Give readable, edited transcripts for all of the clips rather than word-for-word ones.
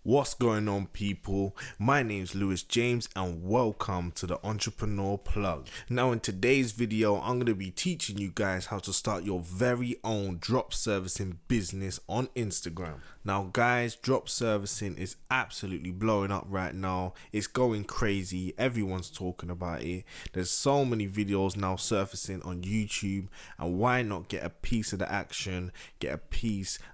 What's going on, people? My name's Lewis James and welcome to the Entrepreneur Plug. Now in today's video, I'm going to be teaching you guys how to start your very own drop servicing business on Instagram. Now guys, drop servicing is absolutely blowing up right now. It's going crazy. Everyone's talking about it. There's so many videos now surfacing on YouTube, and why not get a piece of the action, get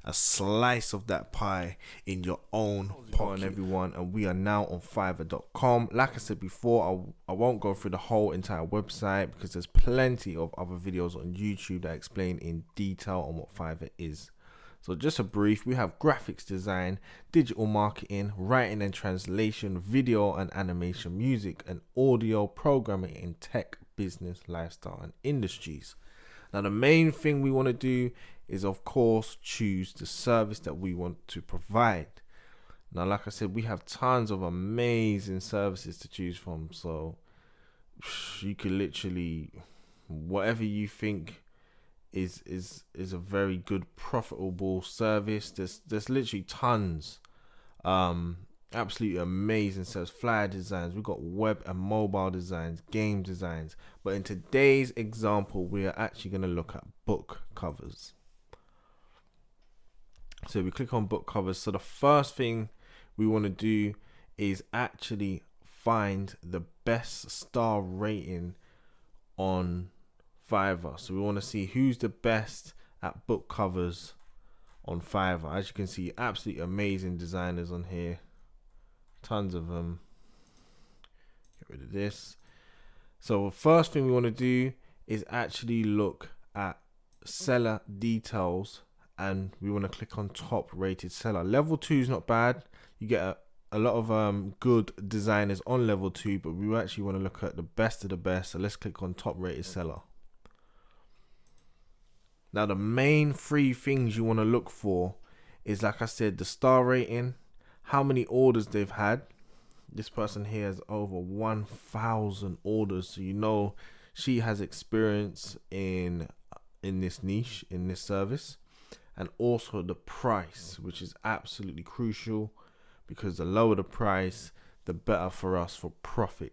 a slice of that pie in your own pocket. Everyone, and we are now on Fiverr.com. Like I said before, I won't go through the whole entire website because there's plenty of other videos on YouTube that explain in detail on what Fiverr is. So just a brief, we have graphics design, digital marketing, writing and translation, video and animation, music and audio, programming in tech, business, lifestyle and industries. Now the main thing we want to do is of course choose the service that we want to provide. Now like I said, we have tons of amazing services to choose from, so you could literally, whatever you think is a very good profitable service, there's literally tons. Absolutely amazing service. Flyer designs, we've got web and mobile designs, game designs, but in today's example we are actually going to look at book covers. So we click on book covers. So the first thing we want to do is actually find the best star rating on Fiverr. So we want to see who's the best at book covers on Fiverr. As you can see, absolutely amazing designers on here, tons of them. Get rid of this. So the first thing we want to do is actually look at seller details, and we want to click on top rated seller. Level 2 is not bad. You get a lot of good designers on level 2, but we actually want to look at the best of the best. So let's click on top rated seller. Now the main three things you want to look for is, like I said, the star rating, how many orders they've had. This person here has over 1,000 orders, so you know she has experience in this niche, in this service. And also the price, which is absolutely crucial, because the lower the price, the better for us for profit.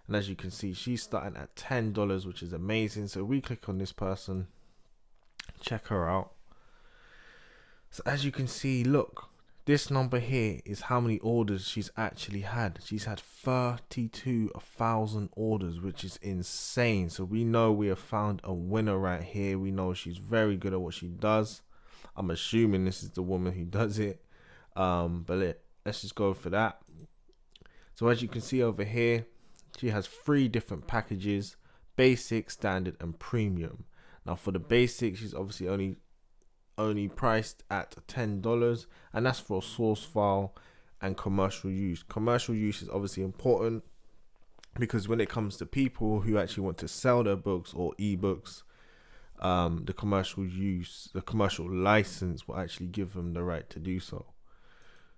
And as you can see, she's starting at $10, which is amazing. So we click on this person, check her out. So as you can see, look, this number here is how many orders she's actually had. She's had 32,000 orders, which is insane. So we know we have found a winner right here. We know she's very good at what she does. I'm assuming this is the woman who does it, but let's just go for that. So as you can see over here, she has 3 different packages: basic, standard and premium. Now for the basic, she's obviously only priced at $10, and that's for a source file and commercial use. Commercial use is obviously important because when it comes to people who actually want to sell their books or ebooks, the commercial license will actually give them the right to do so.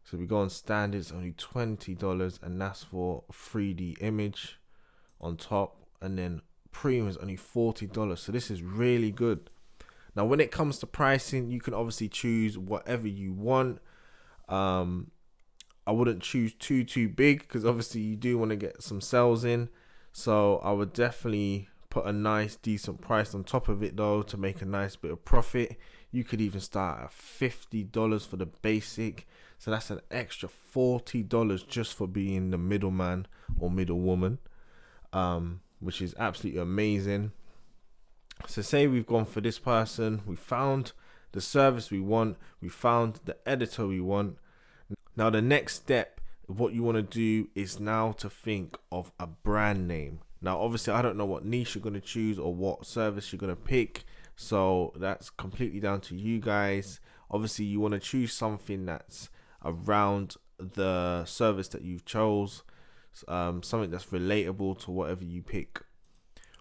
So we go on standard, it's only $20, and that's for a 3D image on top, and then premium is only $40. So this is really good. Now when it comes to pricing, you can obviously choose whatever you want. I wouldn't choose too big because obviously you do want to get some sales in, so I would definitely put a nice decent price on top of it though to make a nice bit of profit. You could even start at $50 for the basic, so that's an extra $40 just for being the middleman or middlewoman, which is absolutely amazing. So say we've gone for this person, we found the service we want, we found the editor we want. Now the next step, what you want to do is now to think of a brand name. Now obviously I don't know what niche you're going to choose or what service you're going to pick, so that's completely down to you guys. Obviously you want to choose something that's around the service that you've chose, something that's relatable to whatever you pick.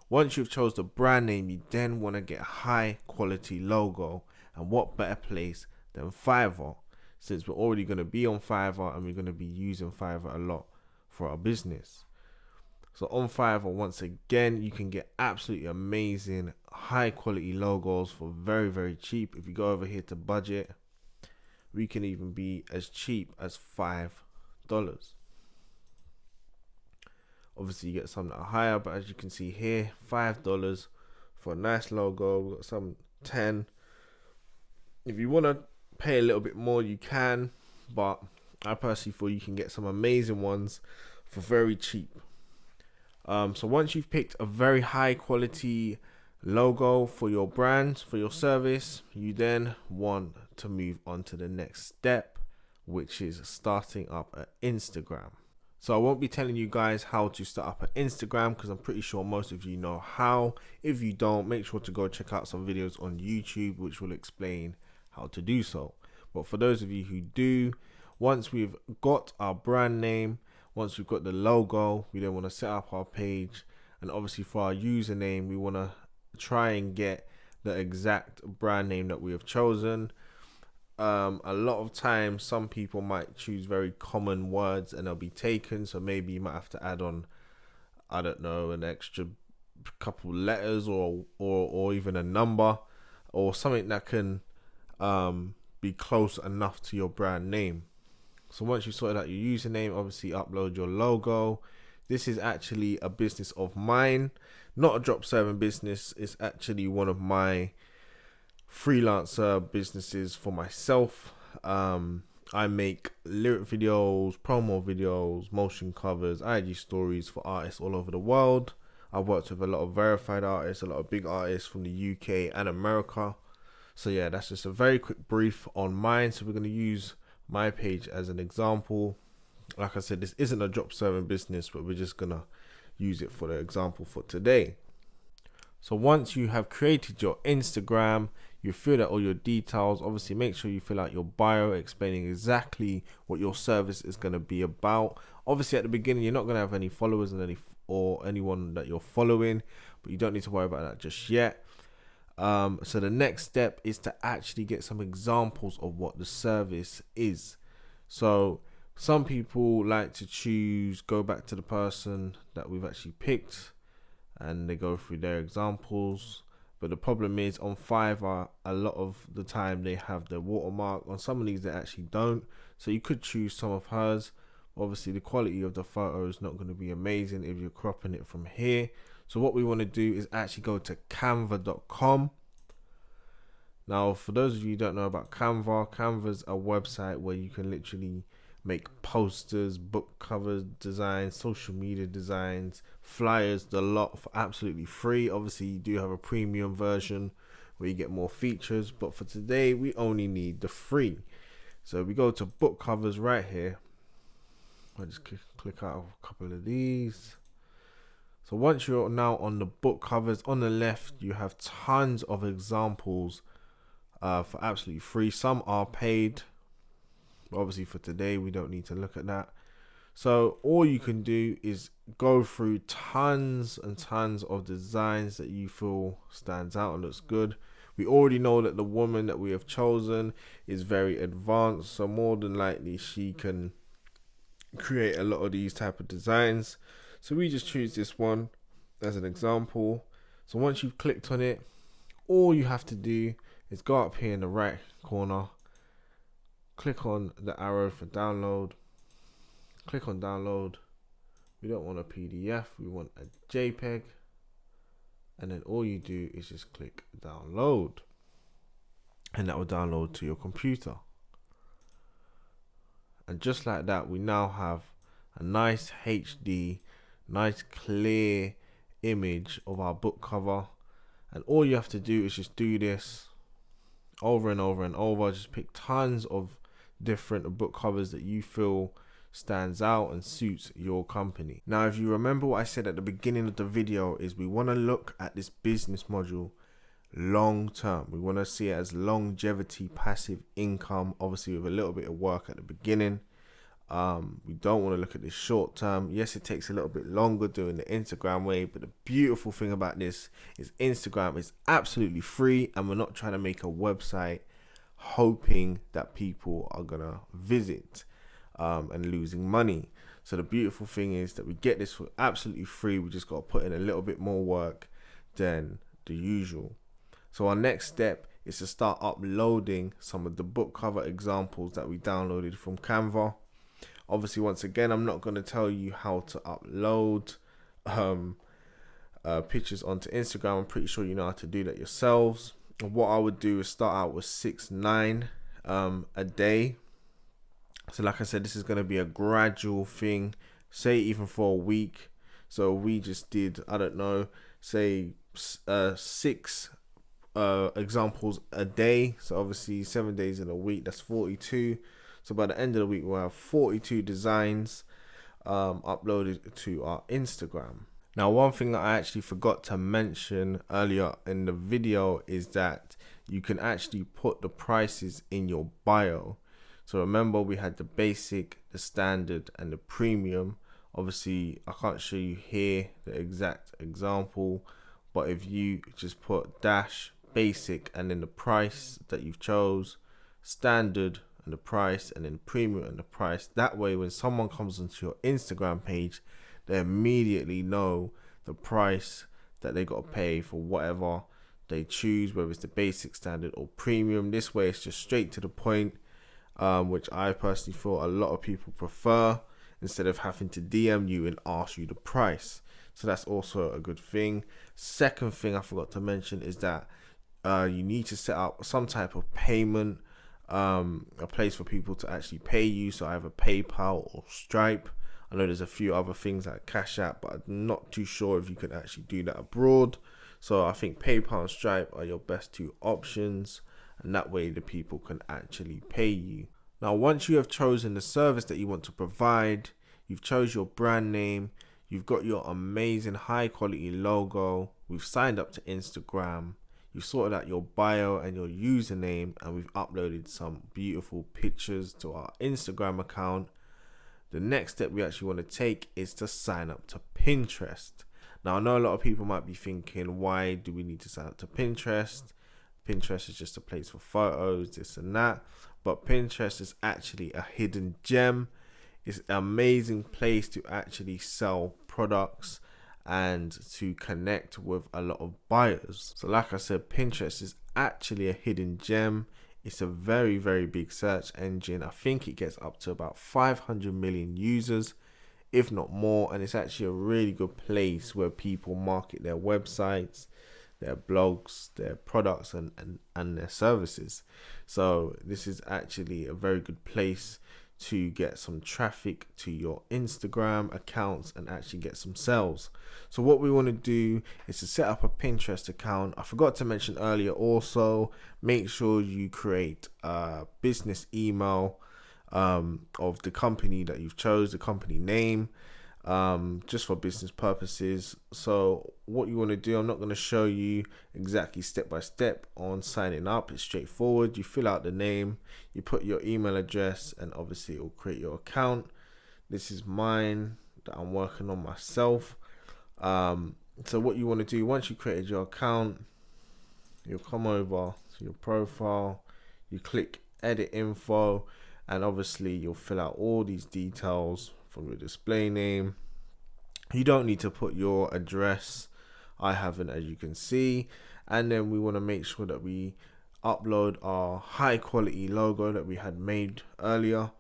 Once you've chose the brand name, you then want to get a high quality logo, and what better place than Fiverr, since we're already going to be on Fiverr and we're going to be using Fiverr a lot for our business. So on Fiverr, once again, you can get absolutely amazing high quality logos for very cheap. If you go over here to budget, we can even be as cheap as $5. Obviously you get some that are higher, but as you can see here, $5 for a nice logo. We've got some 10. If you want to pay a little bit more, you can, but I personally feel you can get some amazing ones for very cheap. So once you've picked a very high quality logo for your brand, for your service, you then want to move on to the next step, which is starting up an Instagram. So I won't be telling you guys how to start up an Instagram, because I'm pretty sure most of you know how. If you don't, make sure to go check out some videos on YouTube which will explain how to do so. But for those of you who do, once we've got our brand name, once we've got the logo, we then want to set up our page, and obviously for our username, we want to try and get the exact brand name that we have chosen. A lot of times some people might choose very common words and they'll be taken, so maybe you might have to add on, I don't know, an extra couple letters or even a number or something that can be close enough to your brand name. So once you sorted out your username, obviously upload your logo. This is actually a business of mine, not a drop serving business. It's actually one of my freelancer businesses for myself. I make lyric videos, promo videos, motion covers, IG stories for artists all over the world. I've worked with a lot of verified artists, a lot of big artists from the UK and America. So yeah, that's just a very quick brief on mine. So we're going to use my page as an example. Like I said, this isn't a drop serving business, but we're just going to use it for the example for today. So once you have created your Instagram, you fill out all your details. Obviously make sure you fill out your bio explaining exactly what your service is going to be about. Obviously at the beginning you're not going to have any followers and anyone that you're following, but you don't need to worry about that just yet. So the next step is to actually get some examples of what the service is. So some people like to go back to the person that we've actually picked and they go through their examples. But the problem is on Fiverr, a lot of the time they have the watermark. On some of these they actually don't. So you could choose some of hers. Obviously the quality of the photo is not going to be amazing if you're cropping it from here. So what we want to do is actually go to canva.com. Now for those of you who don't know about Canva's a website where you can literally make posters, book covers designs, social media designs, flyers, the lot for absolutely free. Obviously you do have a premium version where you get more features, but for today we only need the free. So we go to book covers right here. I'll just click out a couple of these. So once you're now on the book covers, on the left you have tons of examples for absolutely free. Some are paid, but obviously for today we don't need to look at that. So all you can do is go through tons and tons of designs that you feel stands out and looks good. We already know that the woman that we have chosen is very advanced, so more than likely she can create a lot of these type of designs. So we just choose this one as an example. So once you've clicked on it, all you have to do is go up here in the right corner, click on the arrow for download, click on download. We don't want a PDF, we want a JPEG, and then all you do is just click download, and that will download to your computer. And just like that, we now have a nice HD, nice clear image of our book cover. And all you have to do is just do this over and over and over. Just pick tons of different book covers that you feel stands out and suits your company. Now, if you remember what I said at the beginning of the video, is we want to look at this business module long term. We want to see it as longevity, passive income, obviously with a little bit of work at the beginning. We don't want to look at this short term. Yes, it takes a little bit longer doing the Instagram way, but the beautiful thing about this is Instagram is absolutely free, and we're not trying to make a website hoping that people are gonna visit and losing money. So the beautiful thing is that we get this for absolutely free. We just got to put in a little bit more work than the usual. So our next step is to start uploading some of the book cover examples that we downloaded from Canva. Obviously, once again, I'm not going to tell you how to upload pictures onto Instagram. I'm pretty sure you know how to do that yourselves. What I would do is start out with 6-9 a day. So like I said, this is going to be a gradual thing, say even for a week. So we just did, I don't know, say 6 examples a day. So obviously 7 days in a week, that's 42. So by the end of the week, we'll have 42 designs uploaded to our Instagram. Now, one thing that I actually forgot to mention earlier in the video is that you can actually put the prices in your bio. So remember, we had the basic, the standard, and the premium. Obviously, I can't show you here the exact example, but if you just put dash, basic, and then the price that you've chose, standard, and the price, and then premium and the price, that way when someone comes onto your Instagram page, they immediately know the price that they got to pay for whatever they choose, whether it's the basic, standard, or premium. This way it's just straight to the point, which I personally feel a lot of people prefer, instead of having to DM you and ask you the price. So that's also a good thing. Second thing I forgot to mention is that you need to set up some type of payment, a place for people to actually pay you. So either PayPal or Stripe. I know there's a few other things like Cash App, but I'm not too sure if you can actually do that abroad. So I think PayPal and Stripe are your best 2 options, and that way the people can actually pay you. Now, once you have chosen the service that you want to provide, you've chose your brand name, you've got your amazing high quality logo, we've signed up to Instagram, you've sorted out your bio and your username, and we've uploaded some beautiful pictures to our Instagram account. The next step we actually want to take is to sign up to Pinterest. Now, I know a lot of people might be thinking, why do we need to sign up to Pinterest? Pinterest is just a place for photos, this and that. But Pinterest is actually a hidden gem. It's an amazing place to actually sell products and to connect with a lot of buyers. So like I said, Pinterest is actually a hidden gem. It's a very, very big search engine. I think it gets up to about 500 million users, if not more. And it's actually a really good place where people market their websites, their blogs, their products, and their services. So this is actually a very good place to get some traffic to your Instagram accounts and actually get some sales. So what we want to do is to set up a Pinterest account. I forgot to mention earlier also, make sure you create a business email of the company that you've chose, the company name, just for business purposes. So what you want to do, I'm not going to show you exactly step by step on signing up. It's straightforward. You fill out the name, you put your email address, and obviously it will create your account. This is mine that I'm working on myself. So what you want to do, once you created your account, you'll come over to your profile, you click edit info, and obviously you'll fill out all these details from your display name. You don't need to put your address. I haven't, as you can see. And then we want to make sure that we upload our high quality logo that we had made earlier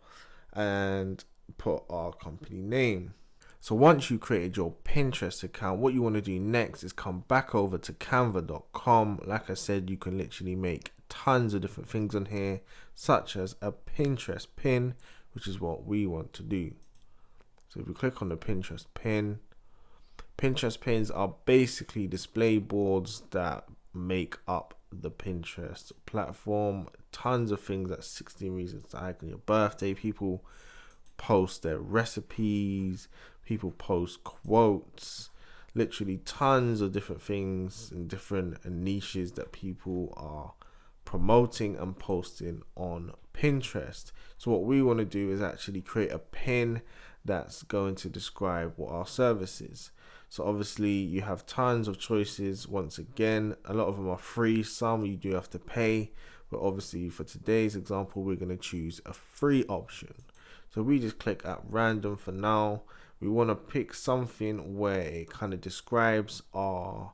and put our company name. So once you created your Pinterest account, what you want to do next is come back over to canva.com. Like I said, you can literally make tons of different things on here, such as a Pinterest pin, which is what we want to do. So if we click on the Pinterest pin, Pinterest pins are basically display boards that make up the Pinterest platform. Tons of things, like 16 reasons to hike on your birthday. People post their recipes, people post quotes, literally tons of different things and different niches that people are promoting and posting on Pinterest. So what we want to do is actually create a pin that's going to describe what our service is. So obviously you have tons of choices. Once again, a lot of them are free, some you do have to pay, but obviously for today's example we're going to choose a free option. So we just click at random for now. We want to pick something where it kind of describes our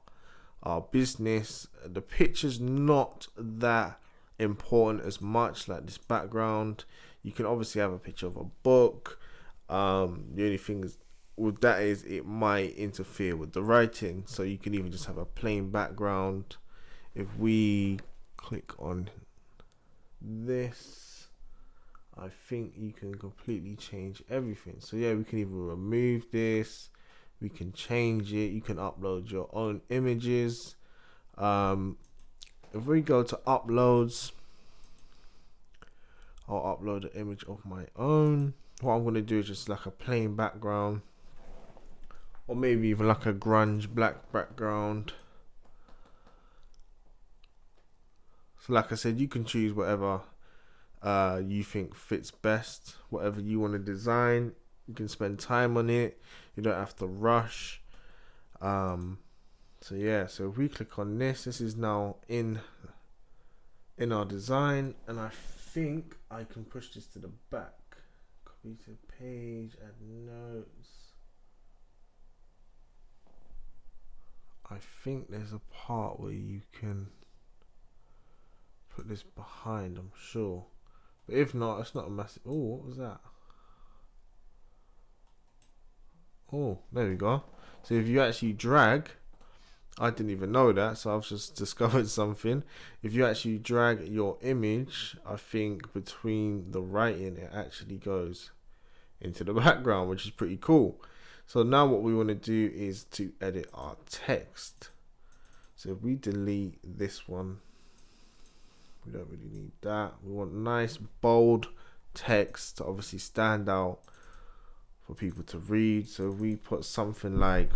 our business. The picture's not that important as much, like this background. You can obviously have a picture of a book. The only thing is with that is it might interfere with the writing, so you can even just have a plain background. If we click on this, I think you can completely change everything. So yeah, we can even remove this, we can change it, you can upload your own images. If we go to uploads, I'll upload an image of my own. What I'm going to do is just like a plain background, or maybe even like a grunge black background. So like I said, you can choose whatever you think fits best, whatever you want to design. You can spend time on it, you don't have to rush. So yeah, so if we click on this is now in our design, and I think I can push this to the back. Copy to page, add notes. I think there's a part where you can put this behind, I'm sure. But if not, it's not a massive... Oh, what was that? Oh, there we go. So if you actually drag... I didn't even know that, so I've just discovered something. If you actually drag your image, I think between the writing, it actually goes into the background, which is pretty cool. So now what we want to do is to edit our text. So if we delete this one, we don't really need that. We want nice, bold text to obviously stand out for people to read. So if we put something like...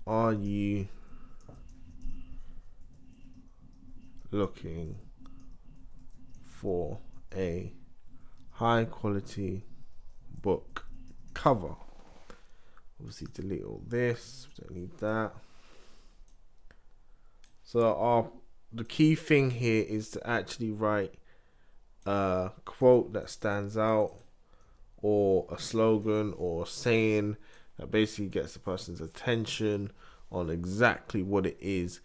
Are you looking for a high quality book cover? Obviously delete all this, we don't need that. So the key thing here is to actually write a quote that stands out, or a slogan or a saying that basically gets the person's attention on exactly what it is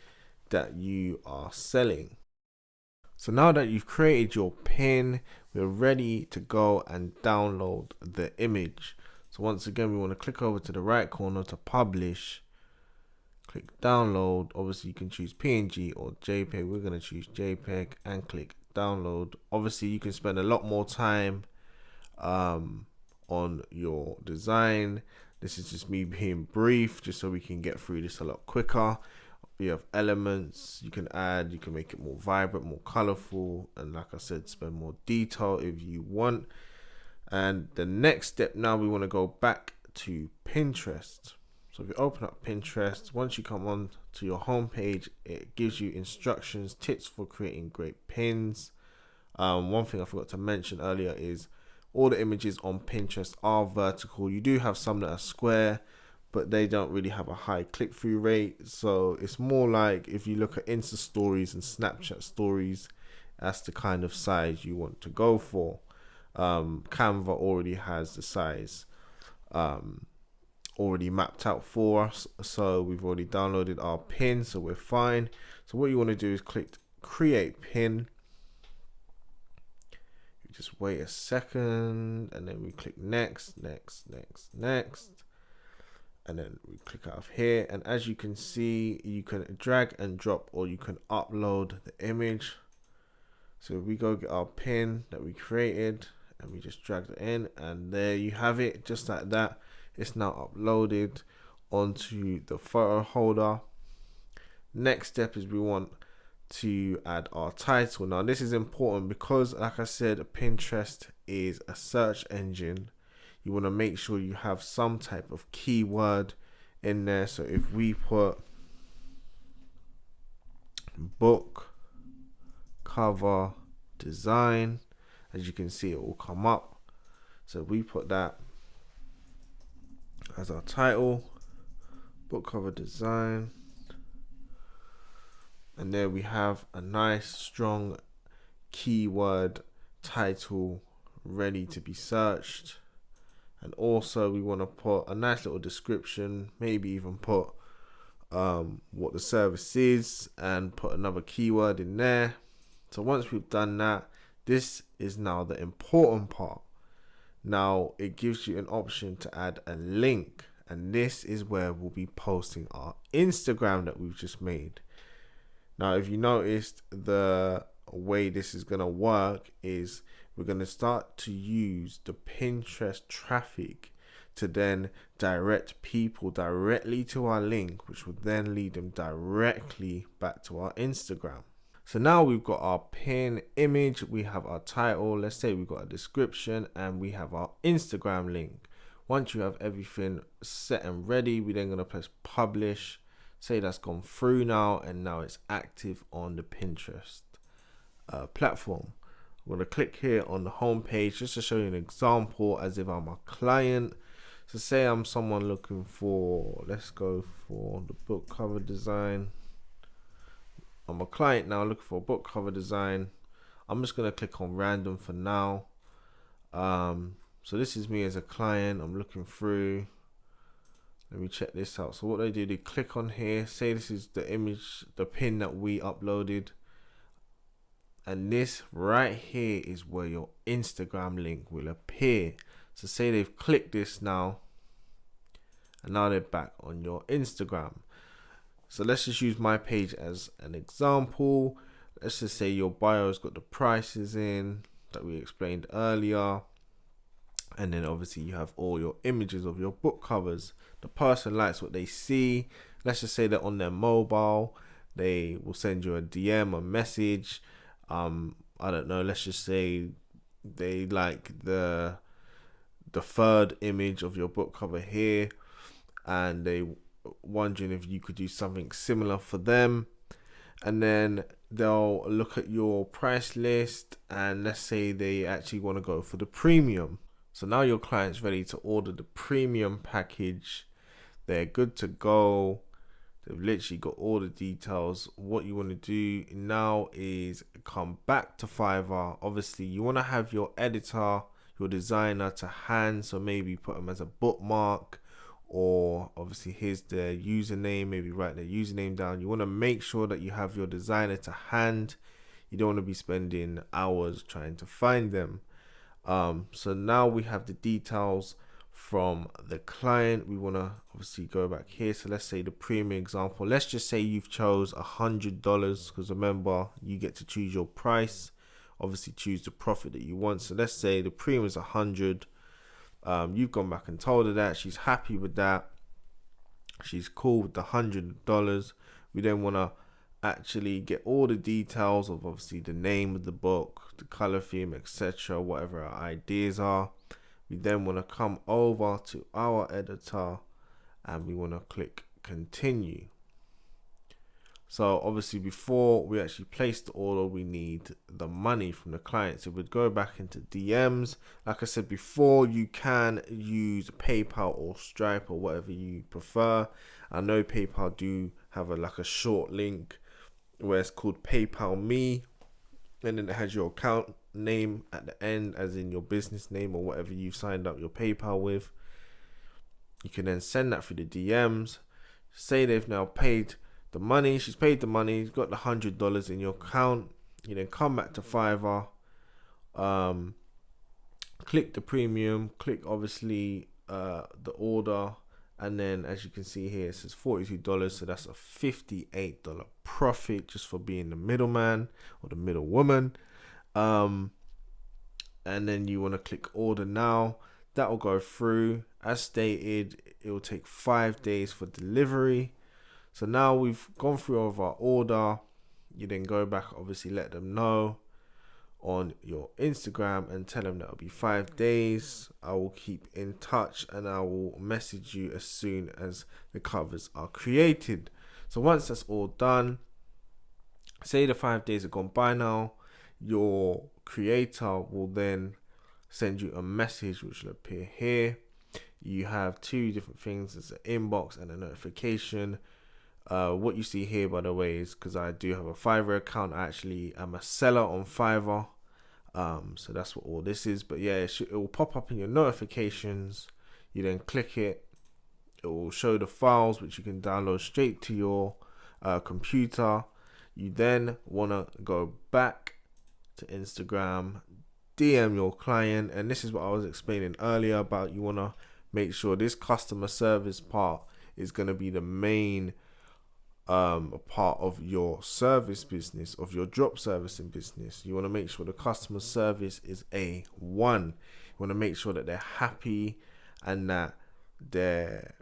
that you are selling. So now that you've created your pin, we're ready to go and download the image. So once again, we want to click over to the right corner to publish, click download. Obviously you can choose PNG or JPEG. We're going to choose JPEG and click download. Obviously you can spend a lot more time on your design. This is just me being brief, just so we can get through this a lot quicker. We have elements you can add, you can make it more vibrant, more colorful, and like I said, spend more detail if you want. And the next step now, we want to go back to Pinterest. So if you open up Pinterest, once you come on to your home page, it gives you instructions, tips for creating great pins. One thing I forgot to mention earlier is all the images on Pinterest are vertical. You do have some that are square, but they don't really have a high click-through rate. So it's more like if you look at Insta stories and Snapchat stories, that's the kind of size you want to go for. Canva already has the size already mapped out for us. So we've already downloaded our pin, so we're fine. So what you want to do is click create pin. Just wait a second, and then we click next, next, next, next, and then we click out of here. And as you can see, you can drag and drop, or you can upload the image. So we go get our pin that we created, and we just drag it in, and there you have it, just like that. It's now uploaded onto the photo holder. Next step is we want to add our title. Now this is important because, like I said, Pinterest is a search engine. You want to make sure you have some type of keyword in there. So if we put book cover design, as you can see, it will come up. So we put that as our title, book cover design. And there we have a nice strong keyword title ready to be searched. And also we want to put a nice little description, maybe even put what the service is and put another keyword in there. So once we've done that, this is now the important part. Now it gives you an option to add a link, and this is where we'll be posting our Instagram that we've just made. Now if you noticed, the way this is going to work is we're going to start to use the Pinterest traffic to then direct people directly to our link, which would then lead them directly back to our Instagram. So now we've got our pin image, we have our title, let's say we've got a description, and we have our Instagram link. Once you have everything set and ready, we're then going to press publish. Say that's gone through now, and now it's active on the Pinterest platform. I'm going to click here on the home page just to show you an example as if I'm a client. So say I'm someone looking for, let's go for the book cover design. I'm a client now looking for a book cover design. I'm just going to click on random for now. So this is me as a client. I'm looking through. Let me check this out. So what they do, they click on here. Say this is the image, the pin that we uploaded. And this right here is where your Instagram link will appear. So say they've clicked this now, and now they're back on your Instagram. So let's just use my page as an example. Let's just say your bio's got the prices in that we explained earlier. And then obviously you have all your images of your book covers. The person likes what they see. Let's just say they're on their mobile. They will send you a DM, a message. I don't know, let's just say they like the third image of your book cover here, and they wondering if you could do something similar for them. And then they'll look at your price list, and let's say they actually want to go for the premium. So now your client's ready to order the premium package. They're good to go. They've literally got all the details. What you want to do now is come back to Fiverr. Obviously, you want to have your editor, your designer to hand. So maybe put them as a bookmark, or obviously here's their username. Maybe write their username down. You want to make sure that you have your designer to hand. You don't want to be spending hours trying to find them. So now we have the details from the client. We want to obviously go back here. So let's say the premium example, let's just say you've chose $100, because remember, you get to choose your price, obviously choose the profit that you want. So let's say the premium is 100. You've gone back and told her that, she's happy with that, she's cool with the $100. We then want to actually get all the details of obviously the name of the book, the color theme, etc., whatever our ideas are. We then want to come over to our editor and we want to click continue. So obviously before we actually place the order, we need the money from the client. So we'd go back into DMs. Like I said before, you can use PayPal or Stripe or whatever you prefer. I know PayPal do have a short link where it's called PayPal Me, and then it has your account name at the end, as in your business name or whatever you've signed up your PayPal with. You can then send that through the DMs. Say they've now paid the money, she's paid the money, you've got the $100 in your account. You then come back to Fiverr, click the premium, click obviously the order, and then as you can see here, it says $42, so that's a $58 profit just for being the middleman or the middle woman. And then you want to click order now. That will go through. As stated, it will take 5 days for delivery. So now we've gone through all of our order. You then go back, obviously let them know on your Instagram and tell them that it'll be 5 days. I will keep in touch and I will message you as soon as the covers are created. So once that's all done, say the 5 days are gone by now, your creator will then send you a message which will appear here. You have two different things. There's an inbox and a notification. What you see here, by the way, is because I do have a Fiverr account. I actually am a seller on Fiverr. So that's what all this is. But yeah, it will pop up in your notifications. You then click it. It will show the files which you can download straight to your computer. You then want to go back to Instagram, DM your client, and this is what I was explaining earlier about you want to make sure this customer service part is going to be the main part of your service business, of your drop servicing business. You want to make sure the customer service is A1. You want to make sure that they're happy and that their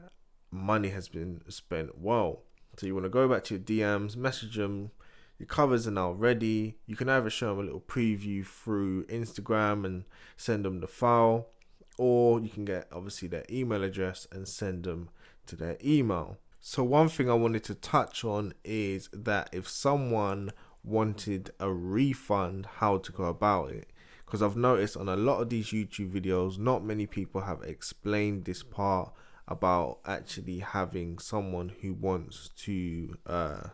money has been spent well. So you want to go back to your DMs, message them. Your covers are now ready. You can either show them a little preview through Instagram and send them the file, or you can get obviously their email address and send them to their email. So one thing I wanted to touch on is that if someone wanted a refund, how to go about it. Because I've noticed on a lot of these YouTube videos, not many people have explained this part about actually having someone who wants to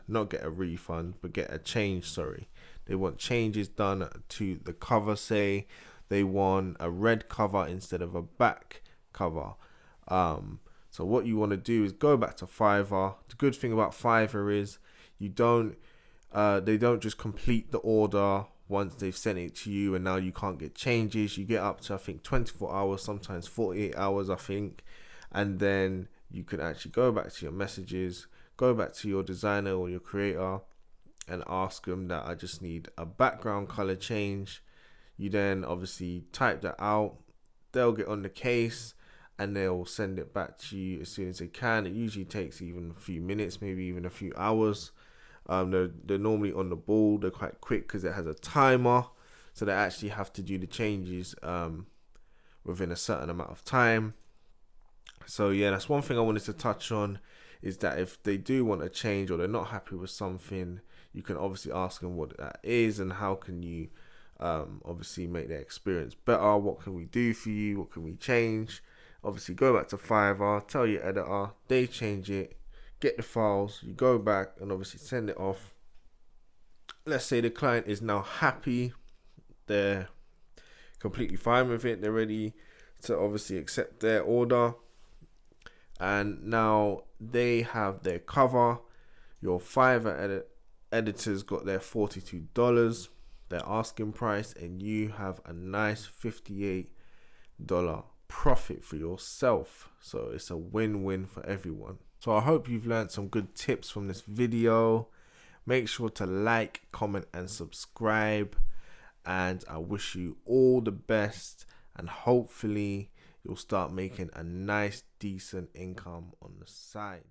not get a refund but get a change. They want changes done to the cover. Say they want a red cover instead of a back cover. So what you want to do is go back to Fiverr. The good thing about Fiverr is they don't just complete the order once they've sent it to you and now you can't get changes. You get up to I think 24 hours, sometimes 48 hours I think. And then you can actually go back to your messages, go back to your designer or your creator and ask them that I just need a background color change. You then obviously type that out. They'll get on the case and they'll send it back to you as soon as they can. It usually takes even a few minutes, maybe even a few hours. They're normally on the ball. They're quite quick because it has a timer. So they actually have to do the changes within a certain amount of time. So yeah, that's one thing I wanted to touch on, is that if they do want a change or they're not happy with something, you can obviously ask them what that is and how can you obviously make their experience better. What can we do for you? What can we change? Obviously go back to Fiverr, tell your editor, they change it, get the files, you go back and obviously send it off. Let's say the client is now happy, they're completely fine with it, they're ready to obviously accept their order. And now they have their cover. Your Fiverr editors got their $42, their asking price, and you have a nice $58 profit for yourself. So it's a win-win for everyone. So I hope you've learned some good tips from this video. Make sure to like, comment, and subscribe. And I wish you all the best, and hopefully you'll start making a nice, decent income on the side.